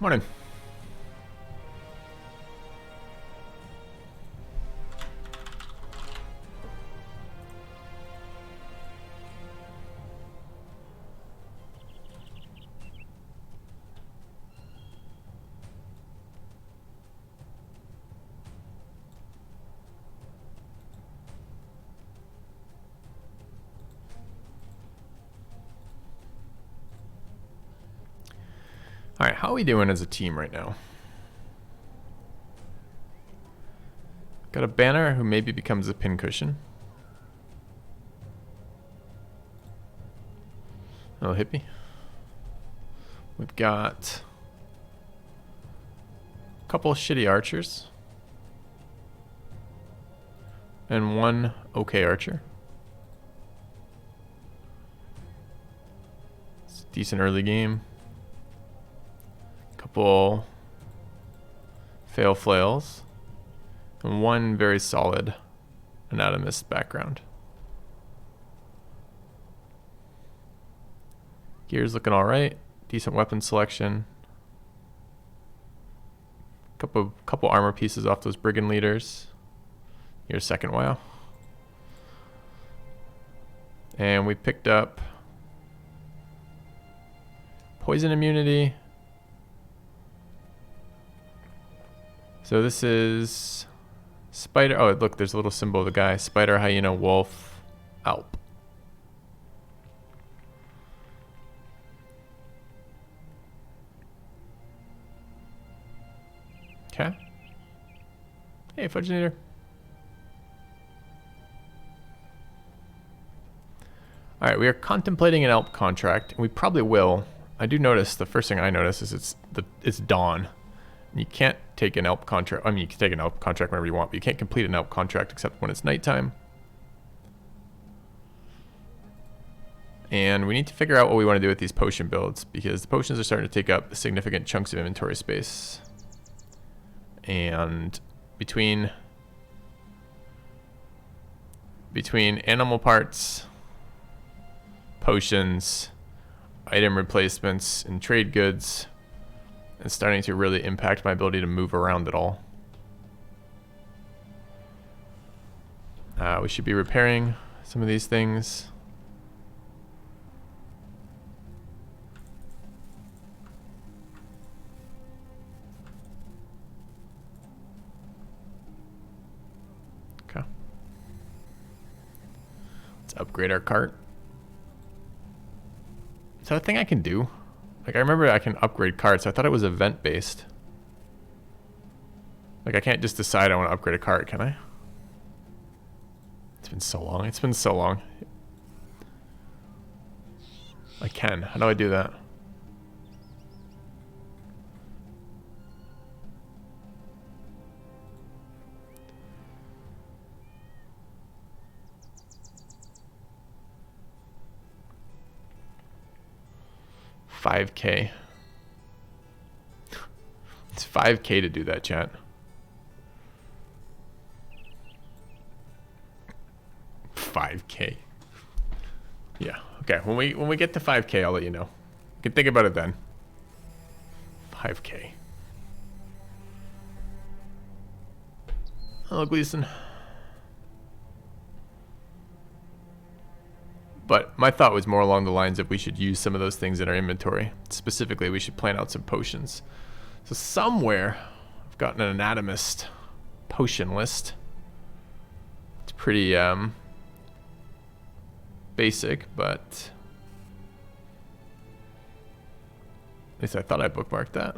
Morning. All right, how are we doing as a team right now? Got a banner who maybe becomes a pincushion. Oh, hippie. We've got a couple of shitty archers. And one okay archer. It's a decent early game. Couple fail flails. And one very solid anatomist background. Gear's looking all right. Decent weapon selection. Couple armor pieces off those brigand leaders. Here's second wow. And we picked up poison immunity. So this is spider. Oh, look, there's a little symbol of the guy. Spider, hyena, wolf, alp. Okay. Hey, Fudgenator. All right, we are contemplating an ALP contract, and we probably will. I do notice, the first thing I notice is it's dawn. You can't take an ALP contract. I mean, you can take an ALP contract whenever you want, but you can't complete an ALP contract except when it's nighttime. And we need to figure out what we want to do with these potion builds, because the potions are starting to take up significant chunks of inventory space. And between animal parts, potions, item replacements, and trade goods, it's starting to really impact my ability to move around at all. We should be repairing some of these things. Okay. Let's upgrade our cart. Is that a thing I can do? Like, I remember I can upgrade carts. I thought it was event based. Like, I can't just decide I want to upgrade a cart, can I? It's been so long. It's been so long. I can. How do I do that? $5K. It's $5K to do that, chat. $5K. Yeah. Okay. When we get to $5K, I'll let you know. You can think about it then. $5K. Hello, Gleason. But my thought was more along the lines of we should use some of those things in our inventory. Specifically, we should plan out some potions. So somewhere, I've gotten an Anatomist potion list. It's pretty basic, but at least I thought I bookmarked that.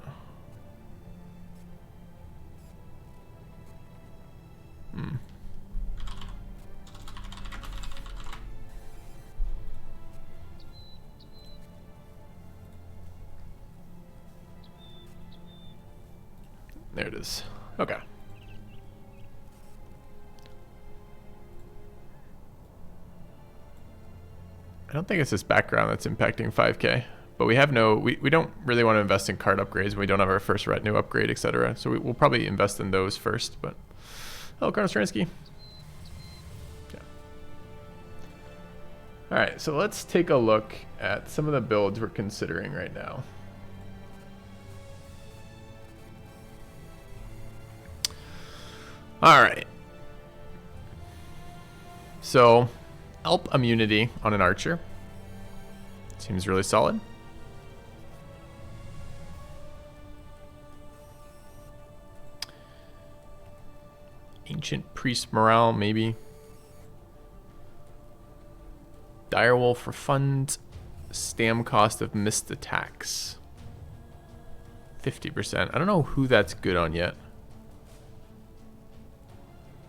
There it is. Okay. I don't think it's this background that's impacting 5K, but we have we don't really want to invest in card upgrades when we don't have our first retinue upgrade, etc. So we'll probably invest in those first, but hello, Colonel Stransky. Yeah. All right, so let's take a look at some of the builds we're considering right now. All right. So, Alp immunity on an archer. Seems really solid. Ancient Priest morale, maybe. Direwolf for fund. Stam cost of missed attacks. 50%. I don't know who that's good on yet.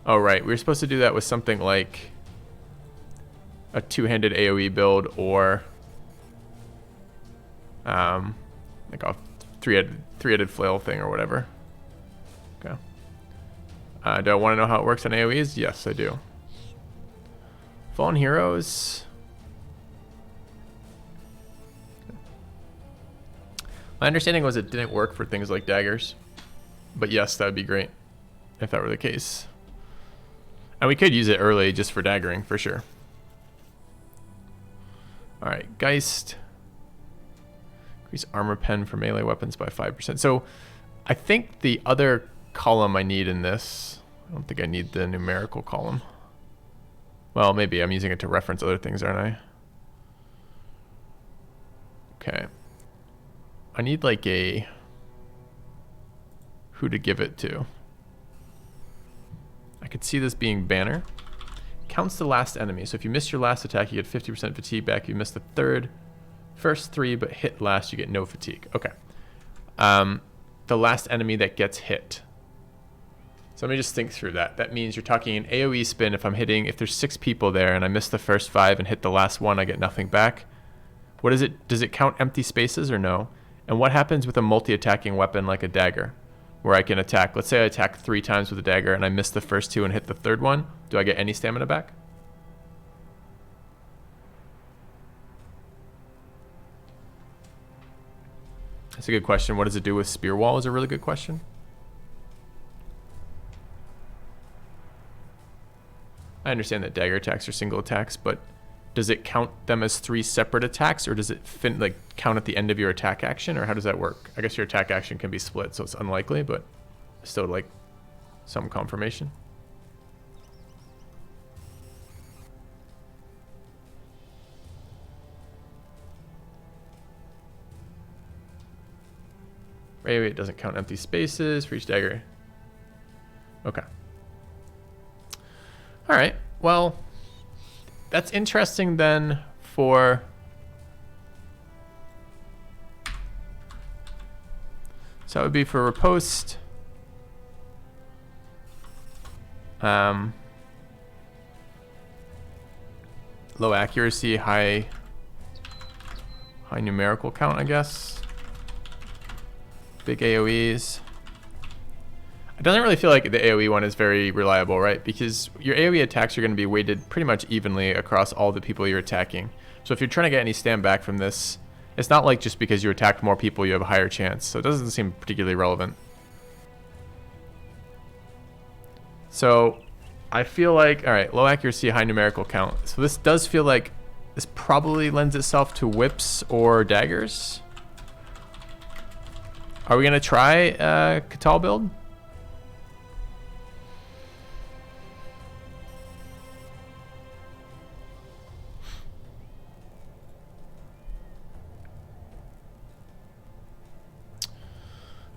Oh, right. We were supposed to do that with something like a two-handed AoE build or like a three-headed flail thing or whatever. Okay. Do I want to know how it works on AoEs? Yes, I do. Fallen Heroes. My understanding was it didn't work for things like daggers. But yes, that would be great if that were the case. And we could use it early just for daggering, for sure. Alright, Geist. Increase armor pen for melee weapons by 5%. So, I think the other column I need in this... I don't think I need the numerical column. Well, maybe. I'm using it to reference other things, aren't I? Okay. I need like a... who to give it to. I could see this being banner. Counts the last enemy. So if you miss your last attack, you get 50% fatigue back. If you miss the first three, but hit last, you get no fatigue. Okay. The last enemy that gets hit. So let me just think through that. That means you're talking an AoE spin. If there's 6 people there and I miss the first 5 and hit the last one, I get nothing back. What is it? Does it count empty spaces or no? And what happens with a multi-attacking weapon like a dagger, where I can attack? Let's say I attack 3 times with a dagger and I miss the first 2 and hit the third one. Do I get any stamina back? That's a good question. What does it do with Spear Wall is a really good question. I understand that dagger attacks are single attacks, but does it count them as 3 separate attacks, or does it count at the end of your attack action, or how does that work? I guess your attack action can be split, so it's unlikely, but still like some confirmation. Wait, it doesn't count empty spaces for each dagger. Okay. All right. Well, that's interesting then for... So that would be for riposte. Low accuracy, high numerical count, I guess. Big AoEs. It doesn't really feel like the AoE one is very reliable, right? Because your AoE attacks are going to be weighted pretty much evenly across all the people you're attacking. So if you're trying to get any stand back from this, it's not like just because you attacked more people you have a higher chance. So it doesn't seem particularly relevant. So I feel like, all right, low accuracy, high numerical count. So this does feel like this probably lends itself to whips or daggers. Are we going to try a Catal build?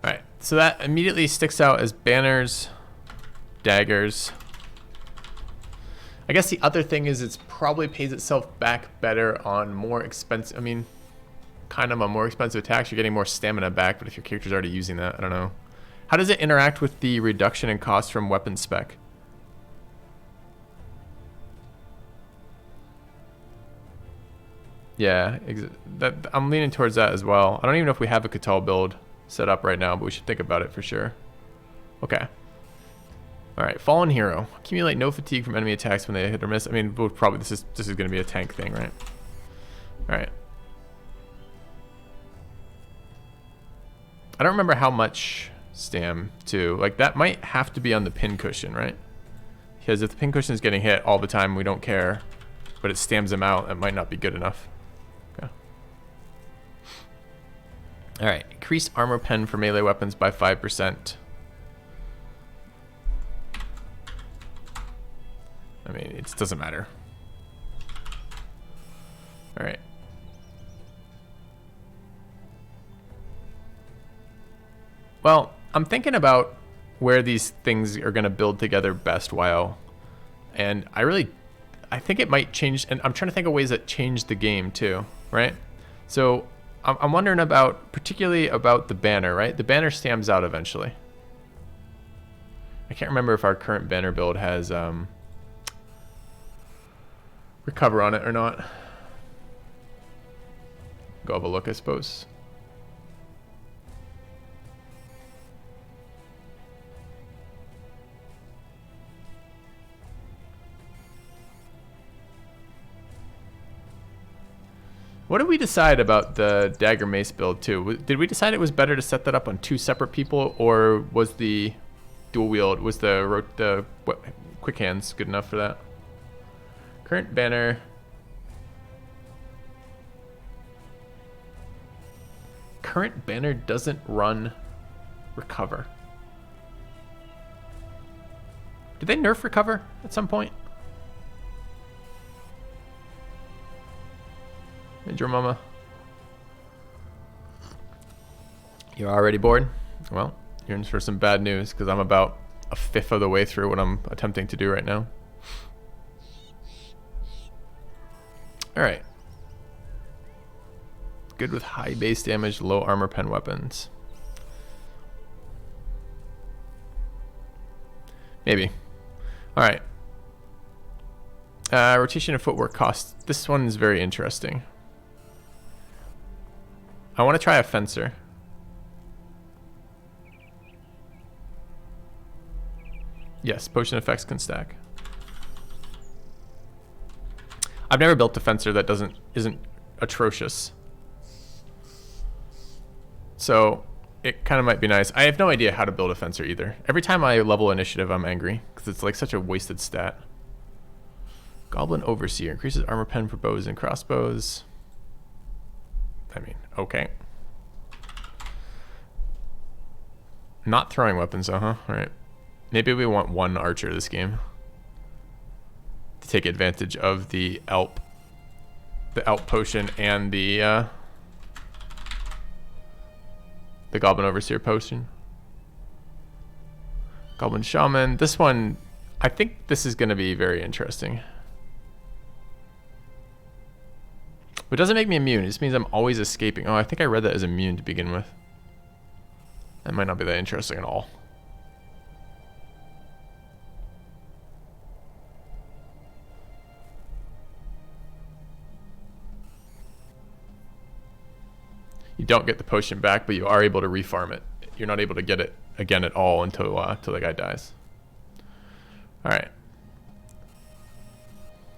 Alright, so that immediately sticks out as banners, daggers. I guess the other thing is it's probably pays itself back better on more expensive, kind of on more expensive attacks. You're getting more stamina back, but if your character's already using that, I don't know. How does it interact with the reduction in cost from weapon spec? Yeah, I'm leaning towards that as well. I don't even know if we have a Catal build set up right now, but we should think about it for sure. Okay. Alright, Fallen Hero. Accumulate no fatigue from enemy attacks when they hit or miss. We'll probably this is going to be a tank thing, right? Alright. I don't remember how much stam too. Like that might have to be on the pin cushion, right? Because if the pin cushion is getting hit all the time, we don't care, but it stams them out, that might not be good enough. Okay. All right, increase armor pen for melee weapons by 5%. It just doesn't matter. All right. Well, I'm thinking about where these things are going to build together best while, and I think it might change, and I'm trying to think of ways that change the game too, right? So I'm wondering particularly about the banner, right? The banner stands out eventually. I can't remember if our current banner build has recover on it or not. Go have a look, I suppose. What did we decide about the dagger mace build too? Did we decide it was better to set that up on 2 separate people, or was the dual wield, was the quick hands good enough for that? Current banner. Current banner doesn't run recover. Did they nerf recover at some point? Major Mama. You're already bored? Well, you're in for some bad news, because I'm about a fifth of the way through what I'm attempting to do right now. Alright. Good with high base damage, low armor pen weapons. Maybe. Alright. Rotation of footwork cost. This one is very interesting. I want to try a fencer. Yes, potion effects can stack. I've never built a fencer that isn't atrocious. So it kind of might be nice. I have no idea how to build a fencer either. Every time I level initiative, I'm angry because it's like such a wasted stat. Goblin Overseer increases armor pen for bows and crossbows. I mean, okay. Not throwing weapons though, huh? Alright. Maybe we want 1 archer this game to take advantage of the Alp potion and the Goblin Overseer potion. Goblin Shaman. This one, I think this is going to be very interesting. But it doesn't make me immune. It just means I'm always escaping. Oh, I think I read that as immune to begin with. That might not be that interesting at all. You don't get the potion back, but you are able to refarm it. You're not able to get it again at all until the guy dies. All right.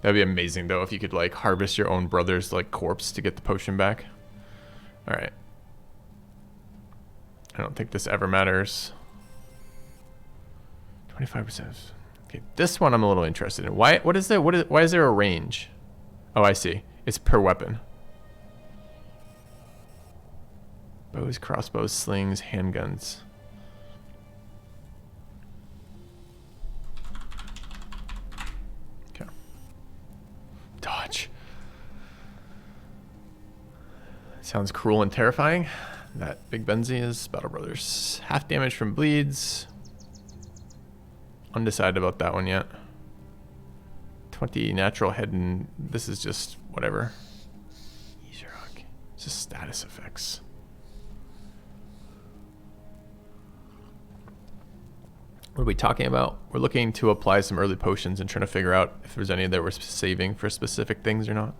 That'd be amazing though if you could like harvest your own brother's like corpse to get the potion back. All right. I don't think this ever matters. 25%. Okay, this one I'm a little interested in. Why is there a range? Oh, I see. It's per weapon. Bows, crossbows, slings, handguns. Okay. Dodge. Sounds cruel and terrifying. That Big Benzie is Battle Brothers. Half damage from bleeds. Undecided about that one yet. 20 natural head, and this is just whatever. It's just status effects. What are we talking about? We're looking to apply some early potions and trying to figure out if there's any that we're saving for specific things or not.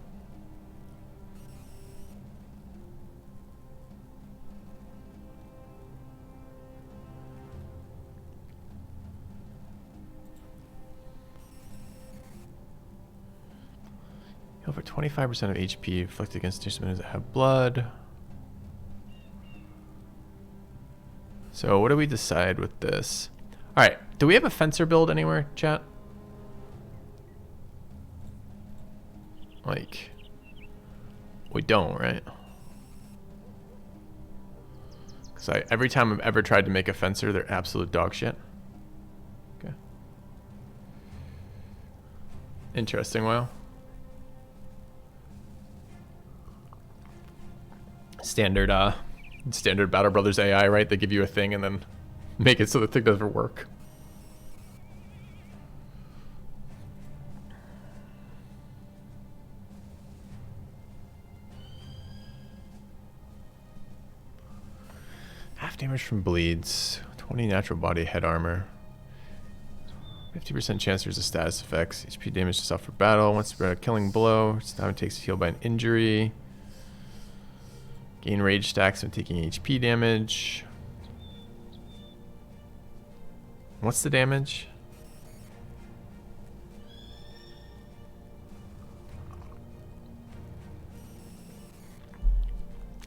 Over 25% of HP inflicted against instruments that have blood. So what do we decide with this? All right, do we have a fencer build anywhere, chat? Like, we don't, right? Because every time I've ever tried to make a fencer, they're absolute dog shit. Okay. Interesting. Well, standard Battle Brothers AI, right? They give you a thing and then make it so the thing doesn't work. Half damage from bleeds, 20 natural body head armor, 50% chance there's a status effects, HP damage to suffer battle, once spread a killing blow, time it takes to heal by an injury, gain rage stacks when taking HP damage. What's the damage?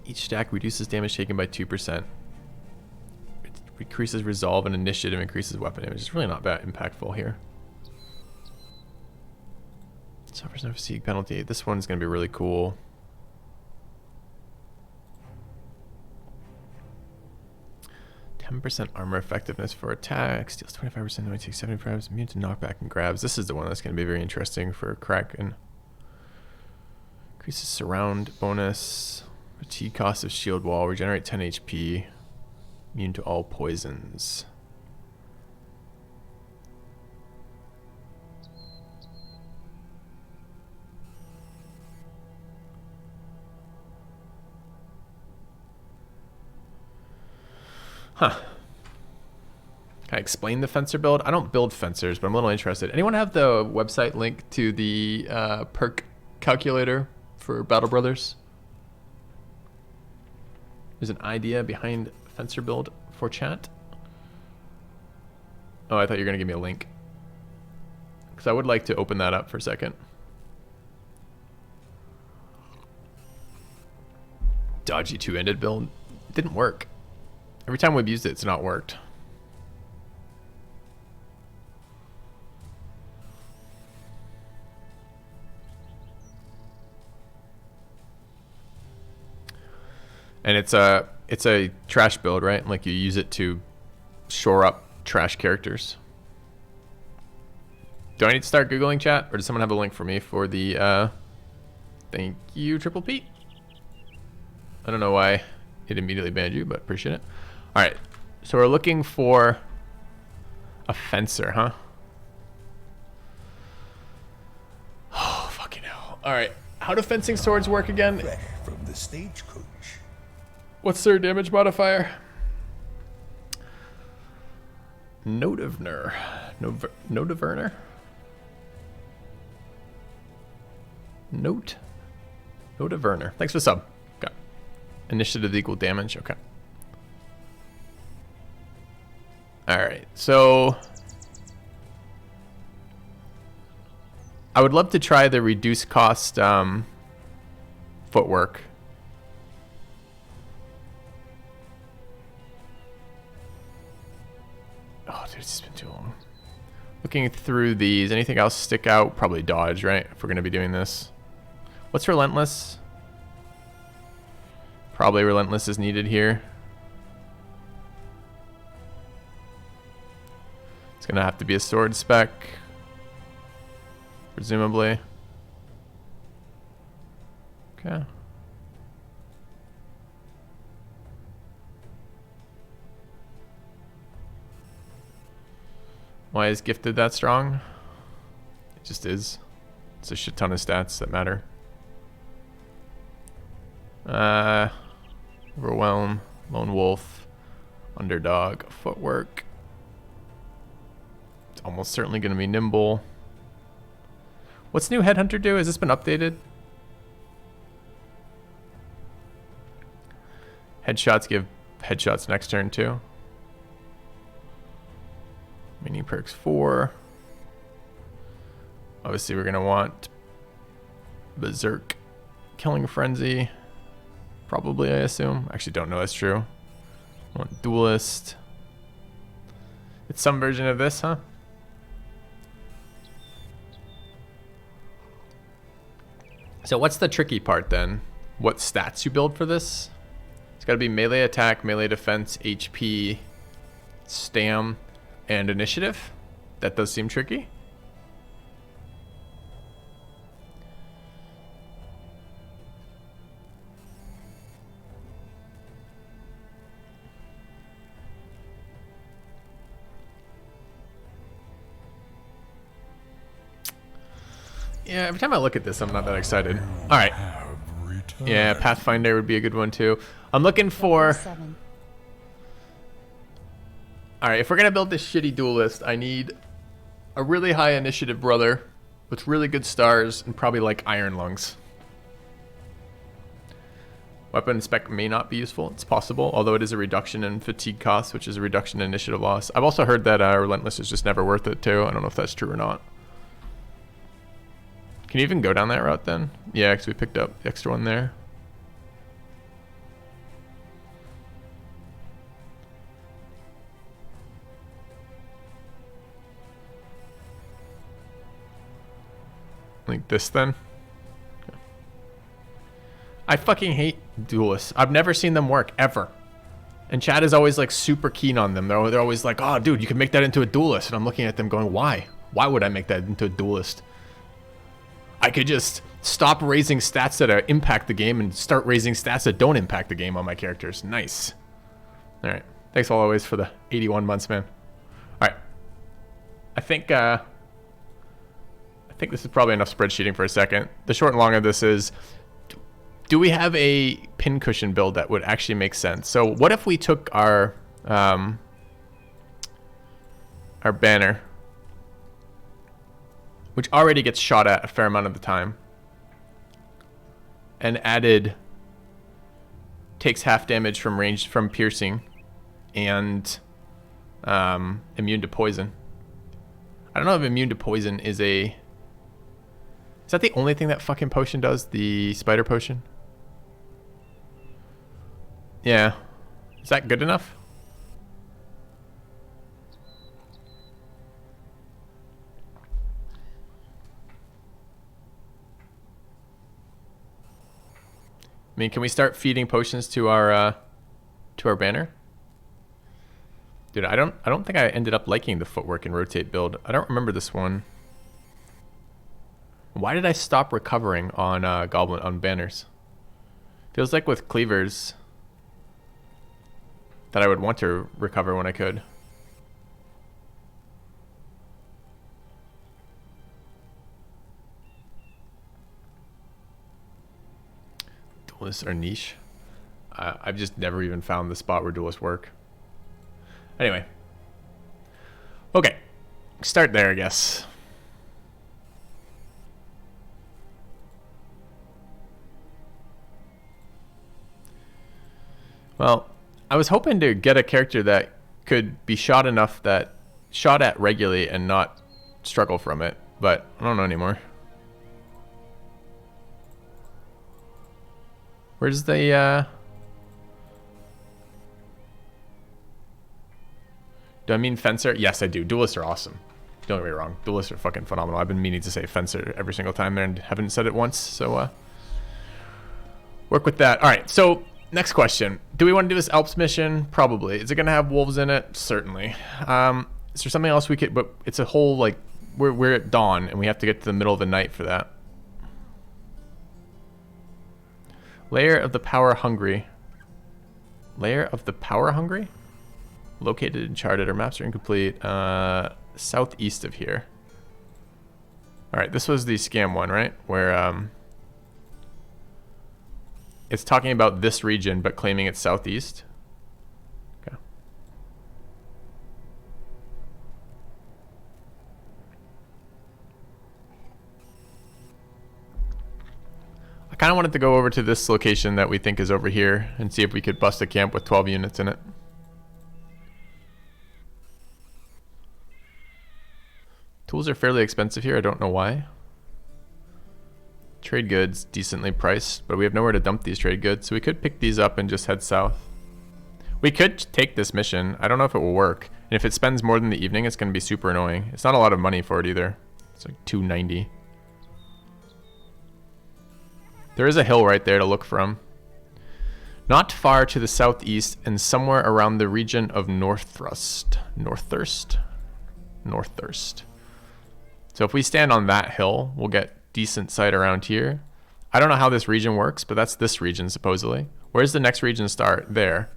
Each stack reduces damage taken by 2%. Increases resolve and initiative, increases weapon damage. It's really not that impactful here. Suffers no fatigue penalty. This one's going to be really cool. % armor effectiveness for attack. Steals 25%, only takes 75. Immune to knockback and grabs. This is the one that's going to be very interesting for Kraken. Increases surround bonus. Fatigue cost of shield wall. Regenerate 10 HP. Immune to all poisons. Huh. Can I explain the fencer build? I don't build fencers, but I'm a little interested. Anyone have the website link to the perk calculator for Battle Brothers? There's an idea behind fencer build for chat. Oh, I thought you were going to give me a link. Because I would like to open that up for a second. Dodgy two-ended build. It didn't work. Every time we've used it, it's not worked. And it's a trash build, right? Like you use it to shore up trash characters. Do I need to start Googling chat? Or does someone have a link for me for the thank you, Triple Pete? I don't know why it immediately banned you, but appreciate it. Alright, so we're looking for a fencer, huh? Oh, fucking hell. Alright, how do fencing swords work again? Fresh from the stagecoach. What's their damage modifier? Notivner. Notiverner? Notiverner. Thanks for the sub. Got initiative equal damage. Okay. Alright, so I would love to try the reduced cost footwork. Oh, dude, it's been too long. Looking through these, anything else stick out? Probably dodge, right? If we're going to be doing this. What's relentless? Probably relentless is needed here. It's going to have to be a sword spec. Presumably. Okay. Why is gifted that strong? It just is. It's a shit ton of stats that matter. Overwhelm, Lone Wolf, Underdog, Footwork. It's almost certainly going to be Nimble. What's new Headhunter do? Has this been updated? Headshots give headshots next turn too. Mini perks 4. Obviously we're going to want Berserk, Killing Frenzy. Probably, I assume. Actually don't know, that's true. I want Duelist. It's some version of this, huh? So what's the tricky part then? What stats you build for this? It's got to be melee attack, melee defense, HP, stam, and initiative. That does seem tricky. Yeah, every time I look at this, I'm not that excited. All right. Yeah, Pathfinder would be a good one too. I'm looking for... All right, if we're going to build this shitty duelist, I need a really high initiative brother with really good stars and probably like iron lungs. Weapon spec may not be useful. It's possible, although it is a reduction in fatigue cost, which is a reduction in initiative loss. I've also heard that Relentless is just never worth it, too. I don't know if that's true or not. Can you even go down that route, then? Yeah, because we picked up the extra one there. Like this, then? I fucking hate duelists. I've never seen them work, ever. And Chad is always like super keen on them. They're always like, oh, dude, you can make that into a duelist. And I'm looking at them going, why? Why would I make that into a duelist? I could just stop raising stats that impact the game and start raising stats that don't impact the game on my characters. Nice. All right. Thanks always for the 81 months, man. All right. I think this is probably enough spreadsheeting for a second. The short and long of this is, do we have a pincushion build that would actually make sense? So what if we took our banner, which already gets shot at a fair amount of the time, and added takes half damage from range from piercing and immune to poison. I don't know if immune to poison is a... Is that the only thing that fucking potion does? The spider potion? Yeah. Is that good enough? I mean, can we start feeding potions to our banner? Dude, I don't think I ended up liking the footwork and rotate build. I don't remember this one. Why did I stop recovering on goblin on banners? Feels like with cleavers that I would want to recover when I could. Duelists are niche. I've just never even found the spot where duelists work. Anyway. Okay. Start there, I guess. Well, I was hoping to get a character that could be shot enough that shot at regularly and not struggle from it, but I don't know anymore. Where's the do I mean fencer? Yes, I do. Duelists are awesome. Don't get me wrong. Duelists are fucking phenomenal. I've been meaning to say fencer every single time there and haven't said it once, so work with that. All right, so next question. Do we want to do this Alps mission? Probably. Is it going to have wolves in it? Certainly. Is there something else we could... But it's a whole, like... We're at dawn, and we have to get to the middle of the night for that. Layer of the Power Hungry. Layer of the Power Hungry? Located and charted. Our maps are incomplete. Southeast of here. Alright, this was the scam one, right? Where, it's talking about this region, but claiming it's southeast. Okay. I kind of wanted to go over to this location that we think is over here and see if we could bust a camp with 12 units in it. Tools are fairly expensive here. I don't know why. Trade goods, decently priced, but we have nowhere to dump these trade goods, so we could pick these up and just head south. We could take this mission. I don't know if it will work. And if it spends more than the evening, it's going to be super annoying. It's not a lot of money for it either. It's like 290. There is a hill right there to look from. Not far to the southeast and somewhere around the region of Norththirst. Norththirst. So if we stand on that hill, we'll get decent sight around here. I don't know how this region works, but that's this region supposedly. Where's the next region start? There.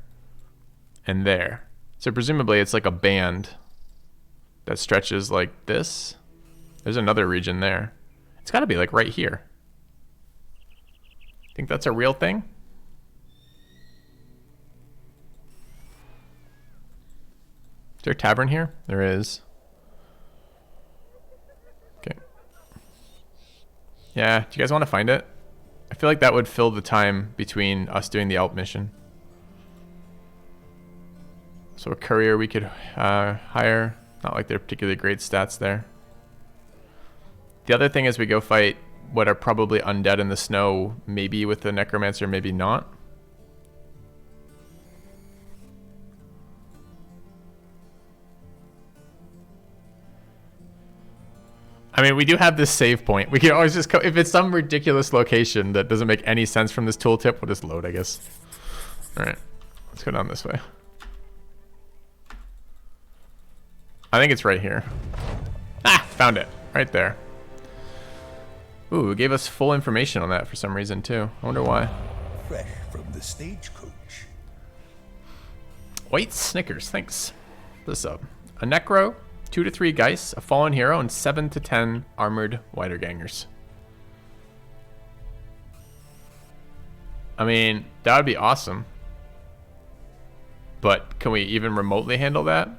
And there. So presumably it's like a band that stretches like this. There's another region there. It's got to be like right here. Think that's a real thing? Is there a tavern here? There is. Okay. Yeah, do you guys want to find it? I feel like that would fill the time between us doing the Alp mission. So a courier we could hire. Not like they're particularly great stats there. The other thing is we go fight what are probably undead in the snow, maybe with the necromancer, maybe not. I mean, we do have this save point. We can always just if it's some ridiculous location that doesn't make any sense from this tooltip, we'll just load, I guess. All right, let's go down this way. I think it's right here. Ah, found it. Right there. Ooh, it gave us full information on that for some reason, too. I wonder why. Fresh from the stagecoach. White Snickers, thanks. What's up? A Necro, 2 to 3 Geist, a Fallen Hero, and 7 to 10 Armored Widergangers. I mean, that would be awesome. But can we even remotely handle that?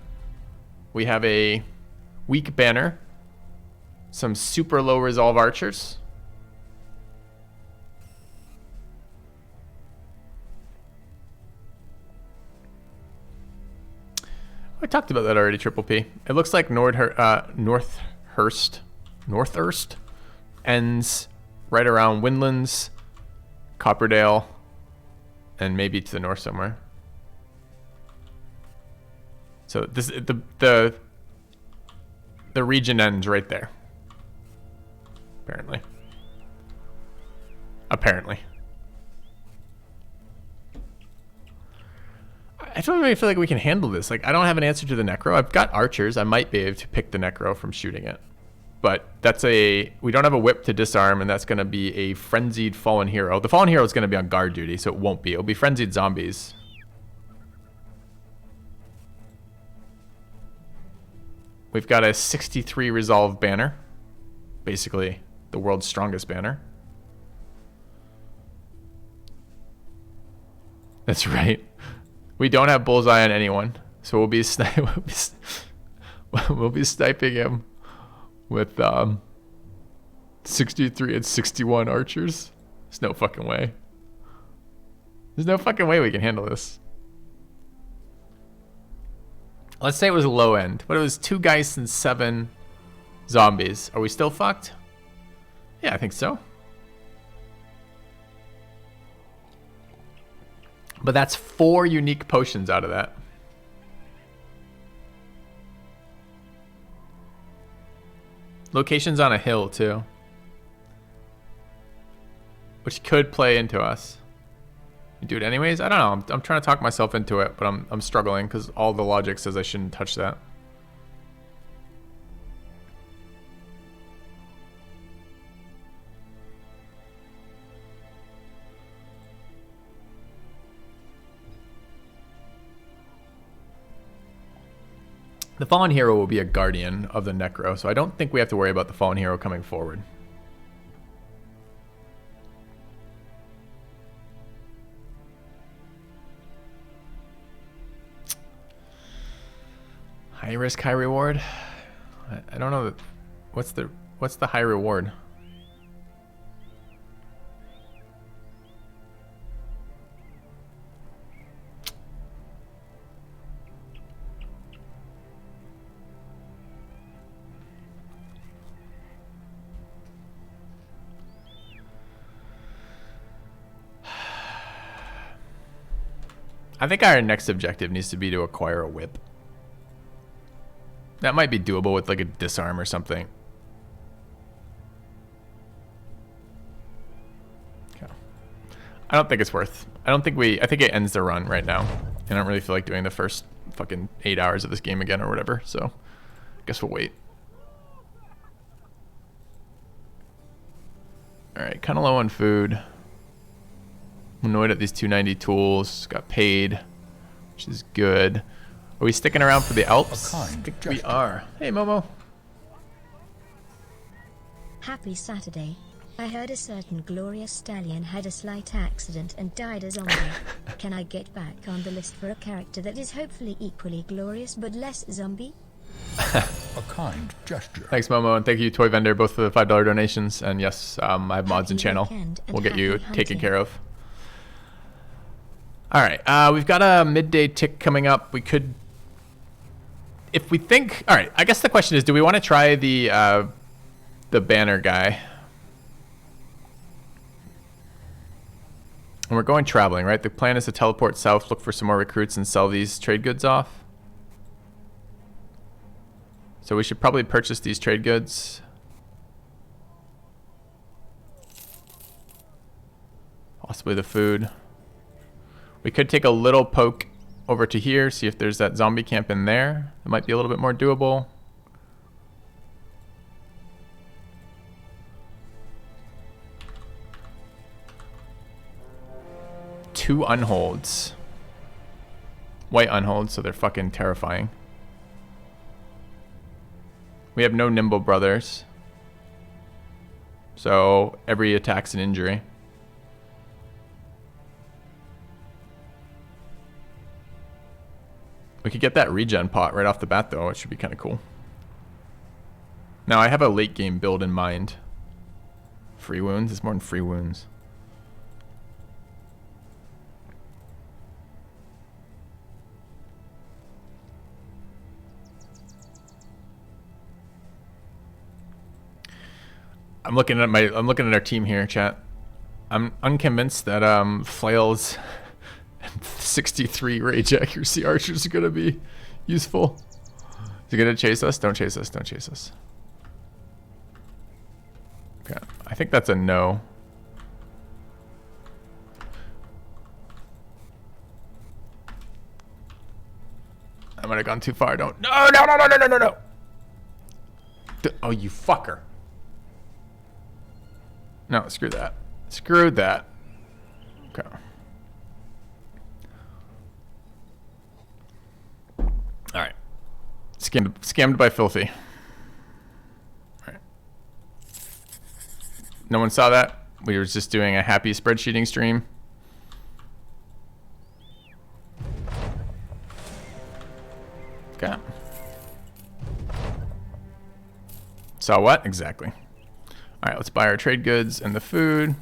We have a weak banner, some super low resolve archers. I talked about that already, Triple P. It looks like Northhurst ends right around Windlands, Copperdale, and maybe to the north somewhere. So this the region ends right there. Apparently. I don't really feel like we can handle this. Like, I don't have an answer to the Necro. I've got archers. I might be able to pick the Necro from shooting it. But we don't have a whip to disarm, and that's going to be a frenzied Fallen Hero. The Fallen Hero is going to be on guard duty, so it won't be. It'll be frenzied zombies. We've got a 63 resolve banner. Basically, the world's strongest banner. That's right. We don't have bullseye on anyone, so we'll be sniping him with 63 and 61 archers. There's no fucking way. There's no fucking way we can handle this. Let's say it was low end, but it was 2 Geists and 7 zombies. Are we still fucked? Yeah, I think so. But that's 4 unique potions out of that. Location's on a hill, too. Which could play into us. You do it anyways? I don't know. I'm trying to talk myself into it, but I'm struggling because all the logic says I shouldn't touch that. The Fallen Hero will be a guardian of the Necro, so I don't think we have to worry about the Fallen Hero coming forward. High risk, high reward. I don't know. What's the high reward? I think our next objective needs to be to acquire a whip. That might be doable with like a disarm or something. Okay. I don't think it's worth. I think it ends the run right now. I don't really feel like doing the first fucking 8 hours of this game again or whatever. So I guess we'll wait. Alright, kind of low on food. I'm annoyed at these 290 tools. Got paid, which is good. Are we sticking around for the Alps? I think we are. Hey, Momo. Happy Saturday. I heard a certain glorious stallion had a slight accident and died a zombie. Can I get back on the list for a character that is hopefully equally glorious but less zombie? A kind gesture. Thanks, Momo, and thank you, Toy Vendor, both for the $5 donations. And yes, I have mods in Happy channel. weekend and We'll get you happy taken hunting. care of. All right, we've got a midday tick coming up. We could, if we think, all right. I guess the question is, do we want to try the banner guy? And we're going traveling, right? The plan is to teleport south, look for some more recruits, and sell these trade goods off. So we should probably purchase these trade goods. Possibly the food. We could take a little poke over to here, see if there's that zombie camp in there. It might be a little bit more doable. Two unholds. White unholds, so they're fucking terrifying. We have no nimble brothers. So every attack's an injury. We could get that regen pot right off the bat though. It should be kind of cool. Now I have a late game build in mind. Free wounds? It's more than free wounds. I'm looking at our team here, chat. I'm unconvinced that flails and 63 rage accuracy archers are gonna be useful. Is he gonna chase us? Don't chase us, don't chase us. Okay, I think that's a no. I might have gone too far. Don't. No, no, no, no, no, no, no, no. Oh, you fucker. No, screw that. Screw that. Okay. All right. Scammed by Filthy. All right. No one saw that. We were just doing a happy spreadsheeting stream. Okay. Saw what? Exactly. All right, let's buy our trade goods and the food.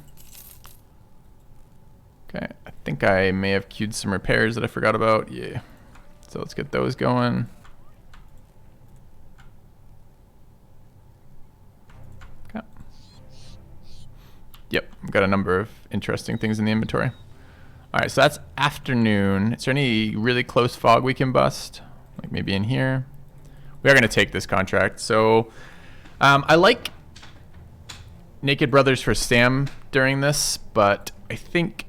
Okay, I think I may have queued some repairs that I forgot about. Yeah. So let's get those going. Okay. Yep, I've got a number of interesting things in the inventory. All right, so that's afternoon. Is there any really close fog we can bust? Like maybe in here? We are gonna take this contract. So I like Naked Brothers for Sam during this, but I think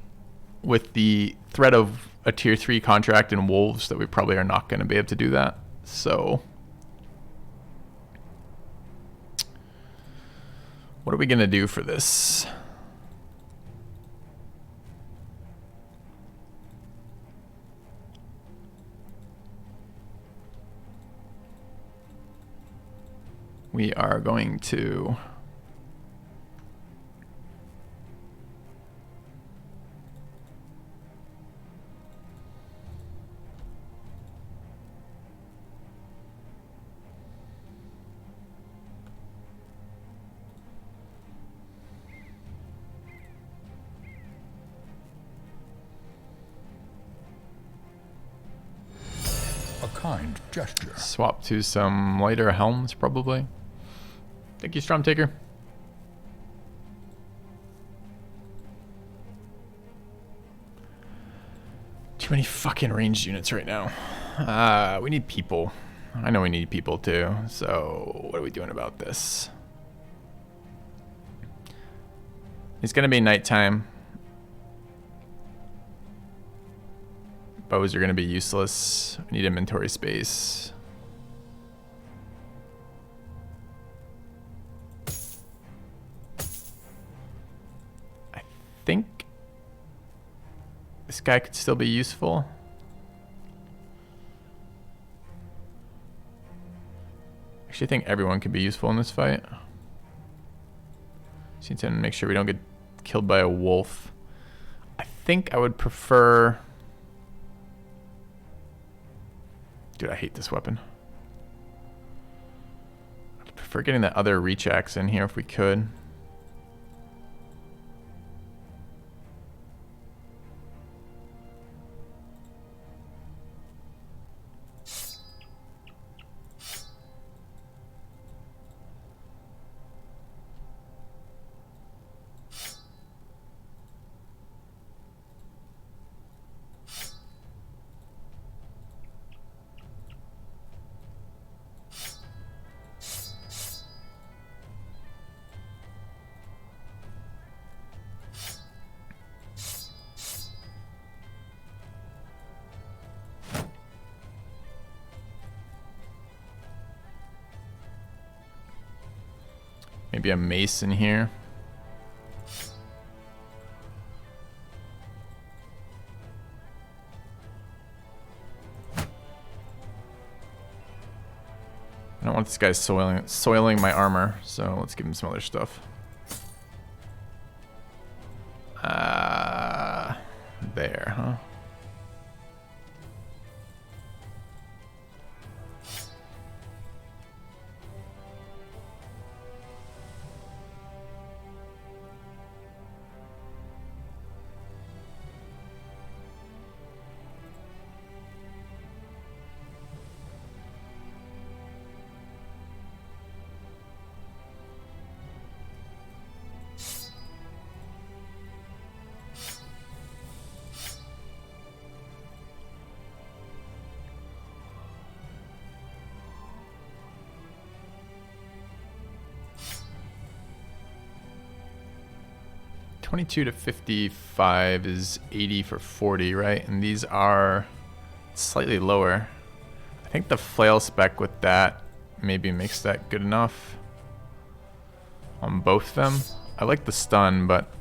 with the threat of a tier 3 contract in Wolves that we probably are not going to be able to do that. So what are we going to do for this? We are going to A kind gesture. swap to some lighter helms, probably. Thank you, Stormtaker. Too many fucking ranged units right now. We need people. I know we need people too. So what are we doing about this? It's gonna be nighttime. Bows are gonna be useless. We need inventory space. I think this guy could still be useful. Actually, I think everyone could be useful in this fight. Just need to make sure we don't get killed by a wolf. I think I would prefer... Dude, I hate this weapon. I'd prefer getting that other reach axe in here if we could. Maybe a mace in here. I don't want this guy soiling my armor, so let's give him some other stuff. There, huh? $22 to $55 is 80 for 40, right? And these are slightly lower. I think the flail spec with that maybe makes that good enough on both of them. I like the stun, but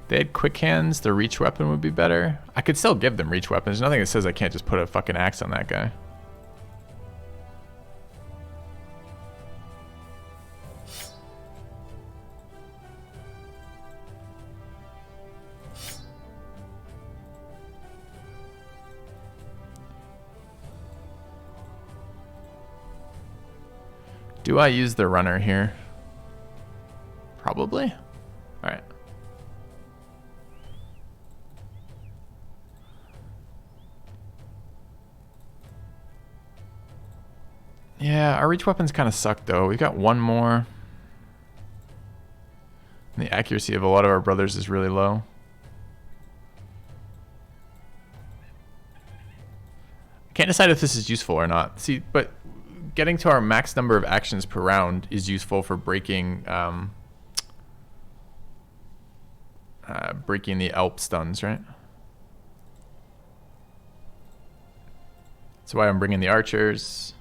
if they had quick hands, the reach weapon would be better. I could still give them reach weapons. There's nothing that says I can't just put a fucking axe on that guy. Do I use the runner here? Probably. All right. Yeah, our reach weapons kind of suck though. We've got one more. And the accuracy of a lot of our brothers is really low. Can't decide if this is useful or not. See, but getting to our max number of actions per round is useful for breaking breaking the ALP stuns, right? That's why I'm bringing the archers.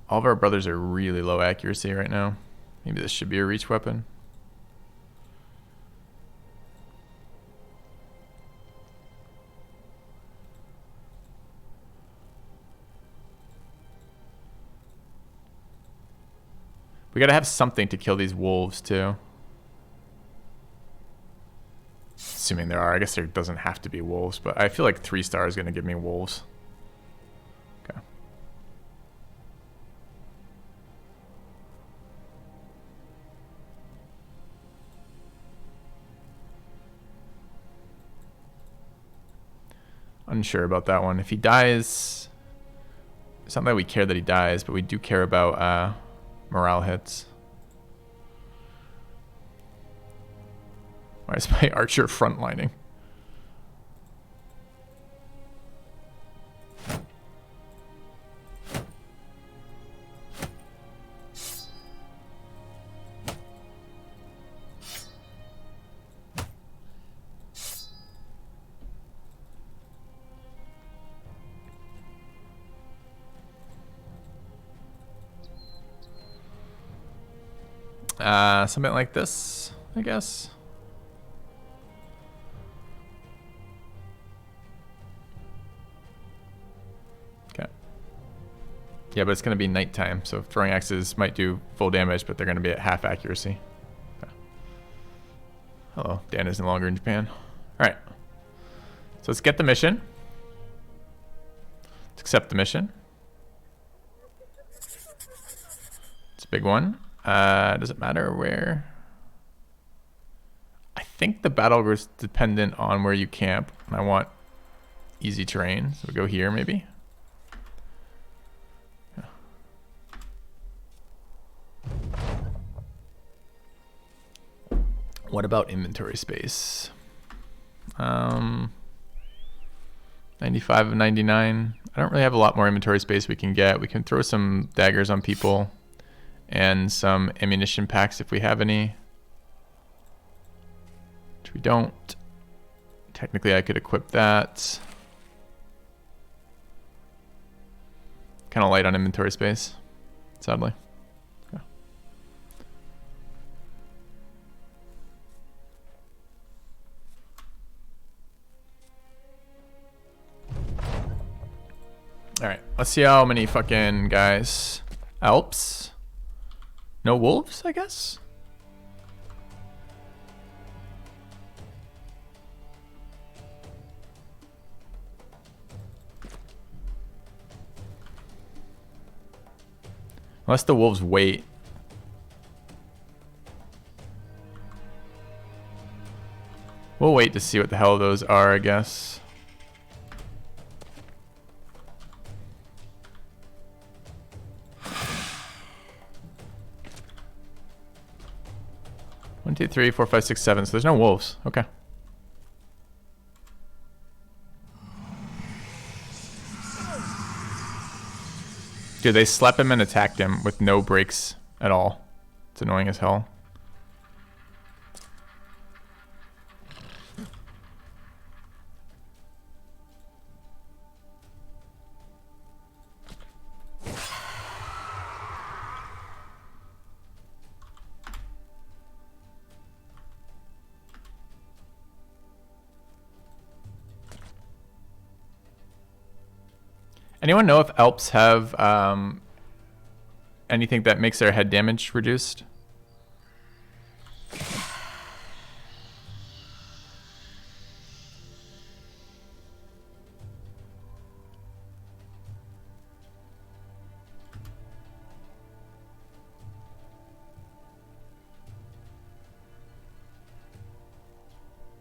All of our brothers are really low accuracy right now. Maybe this should be a reach weapon. We gotta have something to kill these wolves too. Assuming there are. I guess there doesn't have to be wolves, but I feel like 3-star is gonna give me wolves. Okay. Unsure about that one. If he dies, it's not that we care that he dies, but we do care about morale hits. Why is my archer frontlining? Something like this, I guess. Yeah, but it's going to be nighttime, so throwing axes might do full damage, but they're going to be at half accuracy. Okay. Hello, Dan is no longer in Japan. All right. So let's get the mission. Let's accept the mission. It's a big one. Does it matter where? I think the battle was dependent on where you camp. I want easy terrain, so we go here maybe. Yeah. What about inventory space? 95 of 99. I don't really have a lot more inventory space we can get. We can throw some daggers on people and some ammunition packs if we have any. Which we don't. Technically, I could equip that. Kind of light on inventory space, sadly. Okay. All right, let's see how many fucking guys. Alps. No wolves, I guess. Unless the wolves wait. We'll wait to see what the hell those are, I guess. One, two, three, four, five, six, seven. So there's no wolves. Okay. Dude, they slept him and attacked him with no breaks at all. It's annoying as hell. Anyone know if Alps have anything that makes their head damage reduced?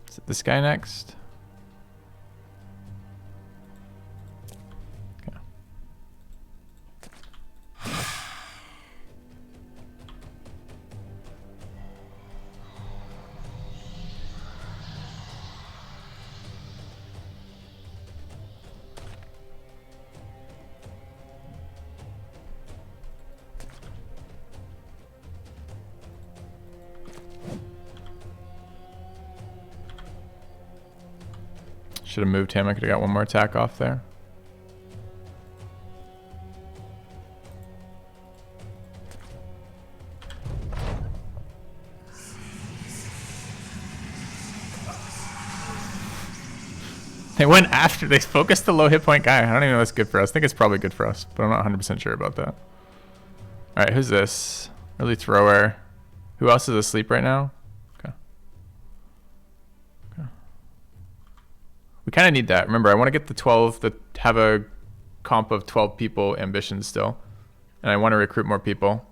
Is it this guy next? Should have moved him. I could have got one more attack off there. They went after. They focused the low hit point guy. I don't even know that's good for us. I think it's probably good for us, but I'm not 100% sure about that. All right, who's this? Early thrower. Who else is asleep right now? We kind of need that. Remember, I want to get the 12, to have a comp of 12 people ambitions still. And I want to recruit more people.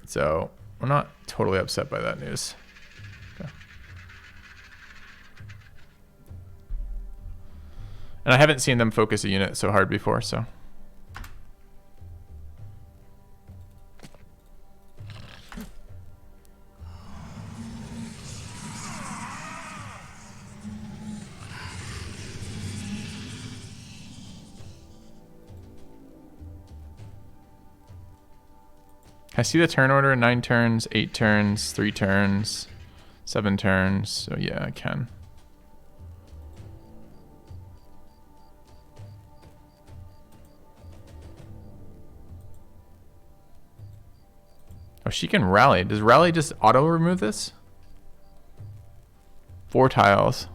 So I'm not totally upset by that news. Okay. And I haven't seen them focus a unit so hard before, so. I see the turn order: 9 turns, 8 turns, 3 turns, 7 turns. So yeah, I can. Oh, she can rally. Does rally just auto remove this? 4 tiles.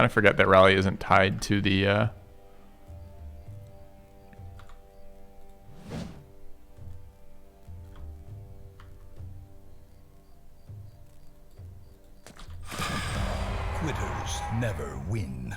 Kind of forget that rally isn't tied to the Quitters never win.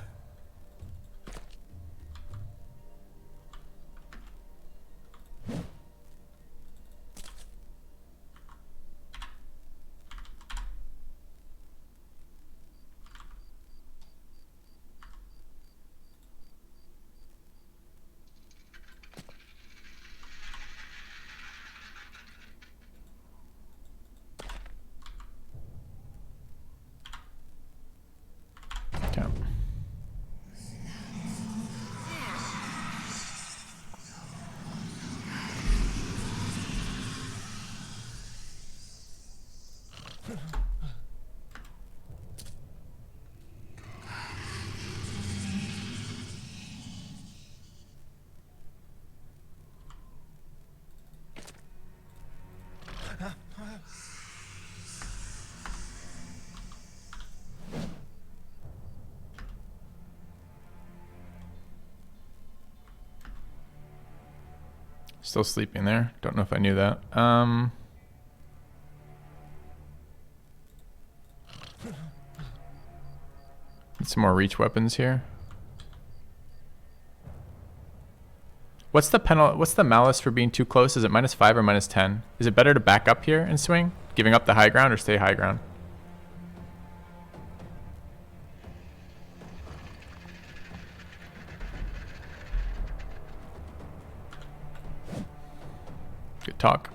okay. Still sleeping there. Don't know if I knew that. Need some more reach weapons here. What's the malice for being too close? Is it -5 or -10? Is it better to back up here and swing, giving up the high ground, or stay high ground? Good talk.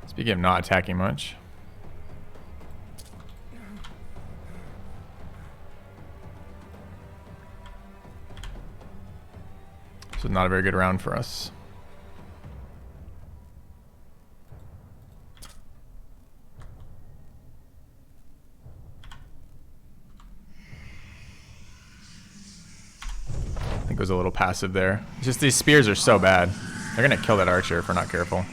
Speaking of not attacking much. This is not a very good round for us. I think it was a little passive there. It's just these spears are so bad. They're gonna kill that archer if we're not careful.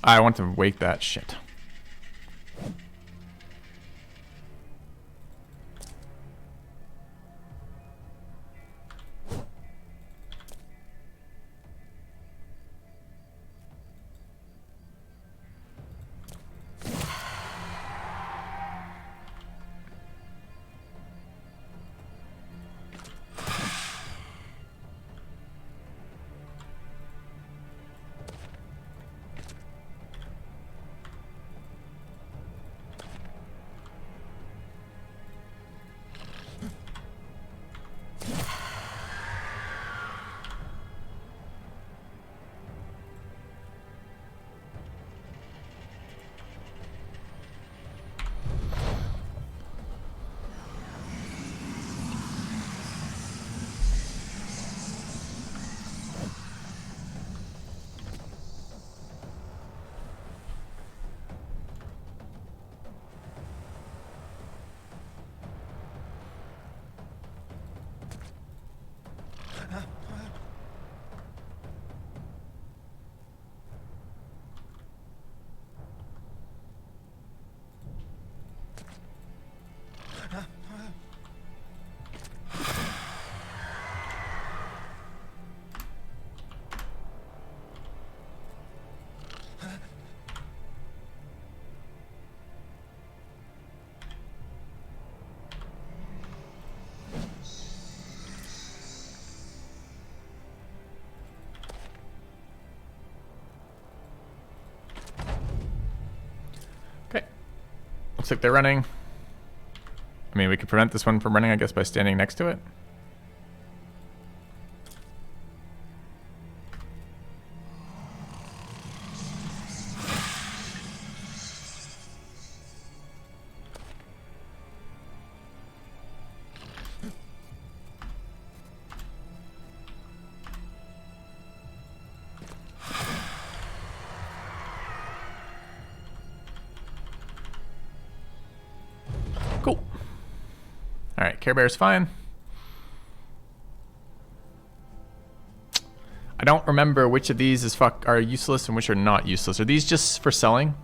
I want to wake that shit. Okay. Looks like they're running. I mean, we could prevent this one from running, I guess, by standing next to it. Alright, Care Bear's fine. I don't remember which of these are useless and which are not useless. Are these just for selling?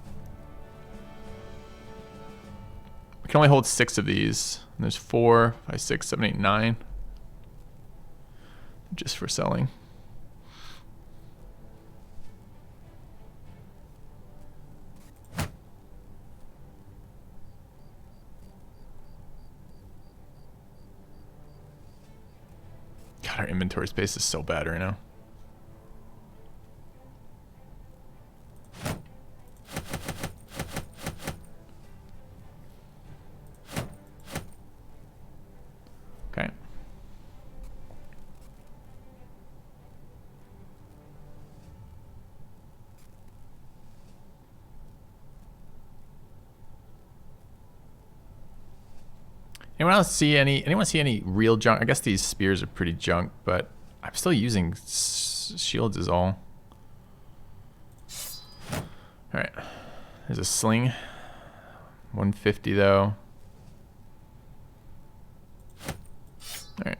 We can only hold 6 of these. And there's 4, 5, 6, 7, 8, 9. Just for selling. God, our inventory space is so bad right now. Okay. Anyone see any real junk? I guess these spears are pretty junk, but I'm still using shields is all. All right, there's a sling. 150 though. All right.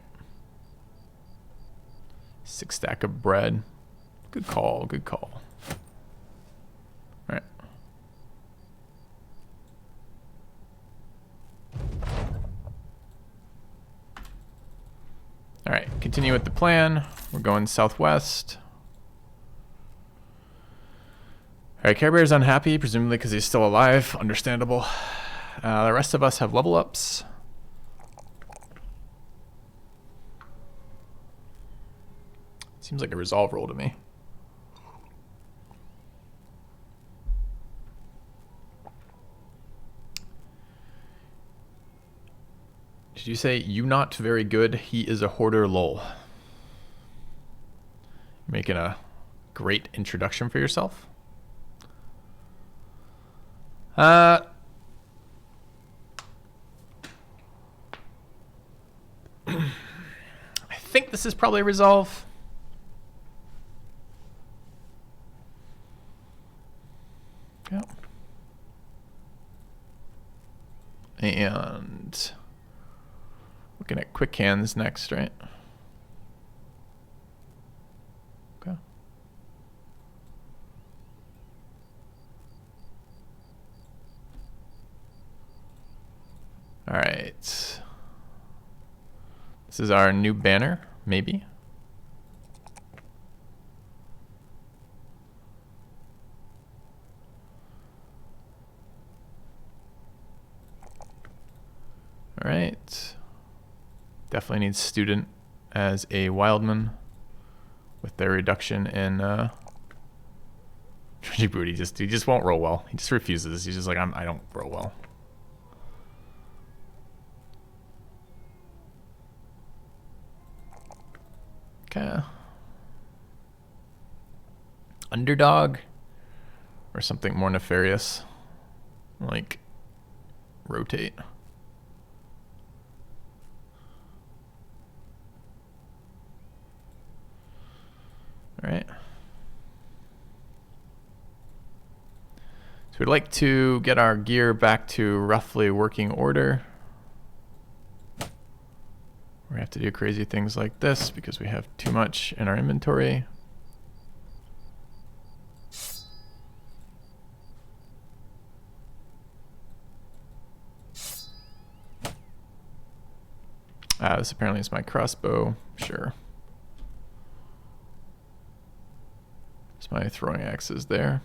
6 stack of bread. Good call, good call. All right. All right, continue with the plan. We're going southwest. All right, Care Bear's unhappy, presumably because he's still alive. Understandable. The rest of us have level ups. Seems like a resolve roll to me. Did you say you not very good? He is a hoarder lol. Making a great introduction for yourself. I think this is probably a resolve. Yeah. And looking at quick hands next, right? Okay. All right. This is our new banner, maybe. All right. Definitely needs student as a wildman with their reduction in tragic boot. He just won't roll well. He just refuses. He's just like, I don't roll well. Okay. Underdog or something more nefarious, like rotate. All right. So we'd like to get our gear back to roughly working order. We have to do crazy things like this because we have too much in our inventory. This apparently is my crossbow. Sure. There's my throwing axes there.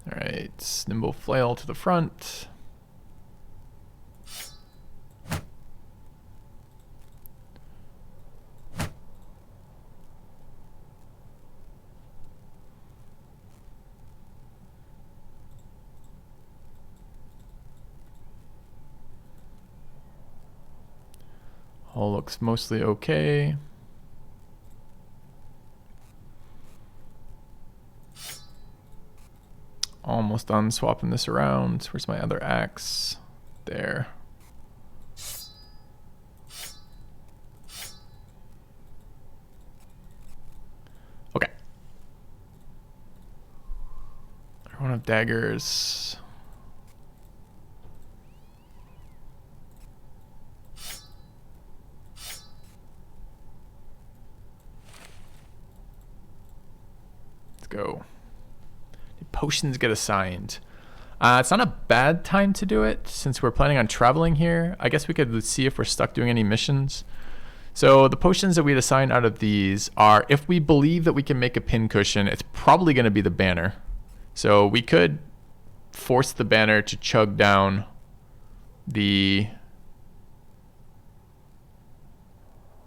All right, nimble flail to the front. All looks mostly okay. Almost done swapping this around. Where's my other axe? There. Everyone have daggers. Let's go. Did potions get assigned? It's not a bad time to do it since we're planning on traveling here. I guess we could see if we're stuck doing any missions. So the potions that we'd assign out of these are, if we believe that we can make a pin cushion, it's probably going to be the banner. So we could force the banner to chug down the...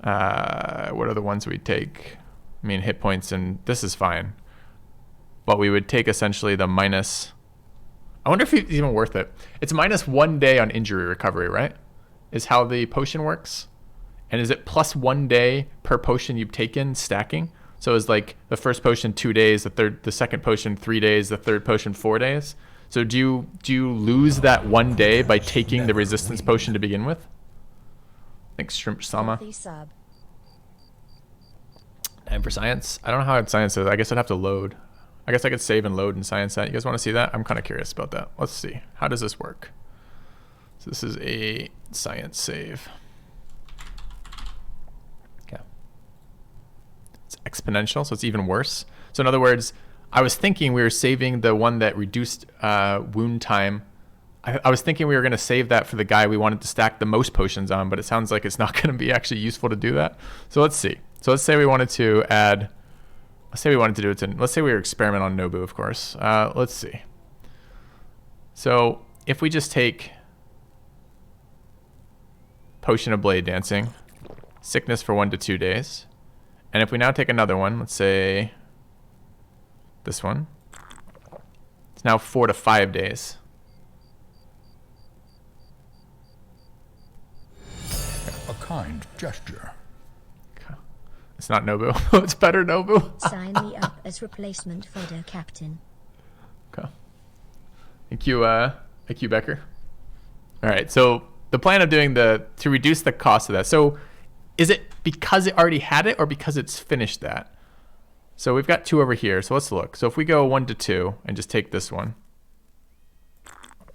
what are the ones we take? I mean, hit points, and this is fine. But we would take essentially the minus... I wonder if it's even worth it. It's minus 1 day on injury recovery, right? Is how the potion works. And is it plus 1 day per potion you've taken stacking? So it's like the first potion 2 days, the second potion 3 days, the third potion 4 days. So do you lose that 1 day by taking the resistance potion to begin with? Thanks, Shrimp Sama. And for science, I don't know how science is. I guess I'd have to load. I guess I could save and load in science that. You guys want to see that? I'm kind of curious about that. Let's see. How does this work? So this is a science save. Okay. It's exponential, so it's even worse. So in other words, I was thinking we were saving the one that reduced wound time. I was thinking we were going to save that for the guy we wanted to stack the most potions on, but it sounds like it's not going to be actually useful to do that. So let's see. So let's say we wanted to add... Let's say we wanted to do it to... Let's say we were experiment on Nobu, of course. Let's see. So if we just take Potion of Blade Dancing, sickness for 1 to 2 days, and if we now take another one, let's say this one, it's now 4 to 5 days. A kind gesture. It's not Nobu. It's better Nobu. Sign me up as replacement fodder captain. Okay. Thank you, Becker. All right. So the plan of doing to reduce the cost of that. So is it because it already had it or because it's finished that? So we've got 2 over here. So let's look. So if we go 1 to 2 and just take this one. All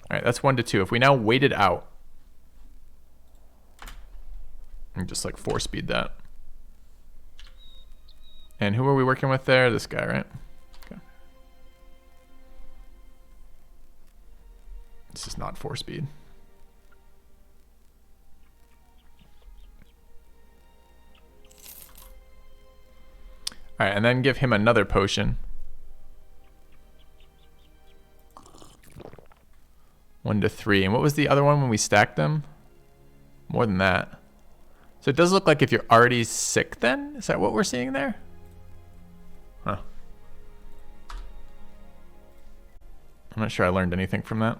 right. That's 1 to 2. If we now wait it out and just like 4-speed that. And who are we working with there? This guy, right? Okay. This is not 4-speed. All right, and then give him another potion. 1 to 3. And what was the other one when we stacked them? More than that. So it does look like if you're already sick then? Is that what we're seeing there? Huh. I'm not sure I learned anything from that.